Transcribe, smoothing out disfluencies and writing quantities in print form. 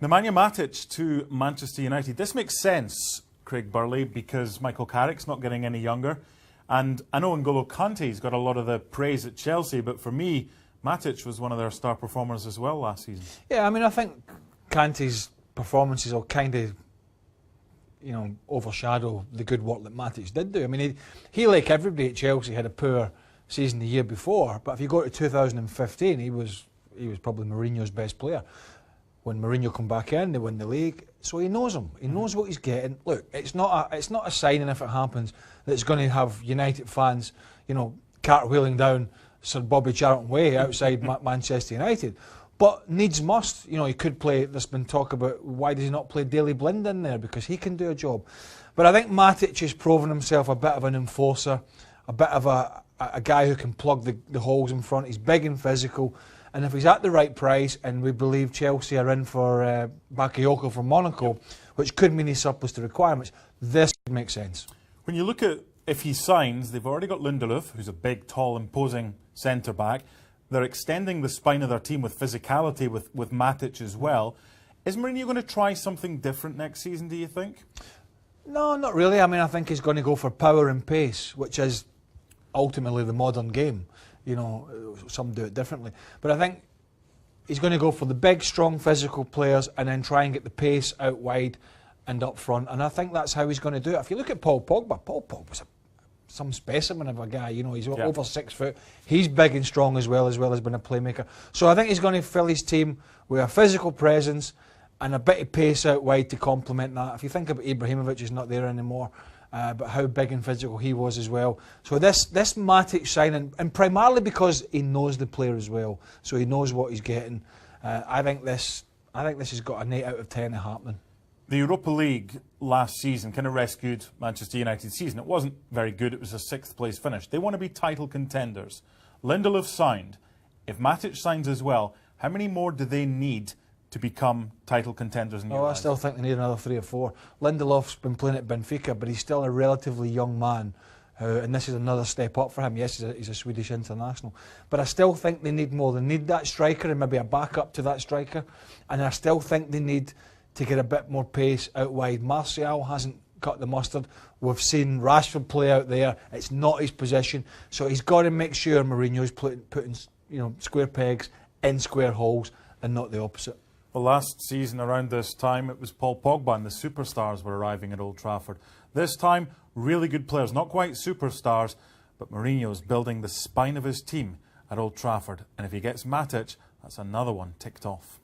Nemanja Matic to Manchester United. This makes sense, Craig Burley, because Michael Carrick's not getting any younger. And I know N'Golo Kante's got a lot of the praise at Chelsea, but for me, Matic was one of their star performers as well last season. Yeah, I mean, I think Kante's performances will kind of, overshadow the good work that Matic did do. I mean, he like everybody at Chelsea, had a poor season the year before, but if you go to 2015, he was probably Mourinho's best player. When Mourinho come back in, they win the league. So he knows him. He knows what he's getting. Look, it's not a signing if it happens that it's going to have United fans, cartwheeling down Sir Bobby Charlton Way outside Manchester United. But needs must. He could play. There's been talk about why does he not play Daley Blind in there, because he can do a job. But I think Matic has proven himself a bit of an enforcer, a bit of a guy who can plug the holes in front. He's big and physical. And if he's at the right price, and we believe Chelsea are in for Bakayoko from Monaco, which could mean he's surplus to requirements, this makes sense. When you look at if he signs, they've already got Lindelof, who's a big, tall, imposing centre-back. They're extending the spine of their team with physicality with Matic as well. Is Mourinho going to try something different next season, do you think? No, not really. I mean, I think he's going to go for power and pace, which is ultimately the modern game. Some do it differently. But I think he's going to go for the big, strong, physical players and then try and get the pace out wide and up front. And I think that's how he's going to do it. If you look at Paul Pogba's some specimen of a guy. He's over 6 foot. He's big and strong as well as being a playmaker. So I think he's going to fill his team with a physical presence and a bit of pace out wide to complement that. If you think about Ibrahimovic, he's not there anymore. But how big and physical he was as well. So this Matic signing, and primarily because he knows the player as well, so he knows what he's getting. I think this has got an 8 out of 10 happening. The Europa League last season kind of rescued Manchester United's season. It wasn't very good. It was a 6th place finish. They want to be title contenders. Lindelof signed. If Matic signs as well, how many more do they need to become title contenders in your eyes? I still think they need another 3 or 4. Lindelof's been playing at Benfica, but he's still a relatively young man, and this is another step up for him. Yes, he's a Swedish international, but I still think they need more. They need that striker and maybe a backup to that striker, and I still think they need to get a bit more pace out wide. Martial hasn't cut the mustard. We've seen Rashford play out there. It's not his position, so he's got to make sure Mourinho's putting square pegs in square holes and not the opposite. Well, last season around this time, it was Paul Pogba and the superstars were arriving at Old Trafford. This time, really good players, not quite superstars, but Mourinho's building the spine of his team at Old Trafford. And if he gets Matic, that's another one ticked off.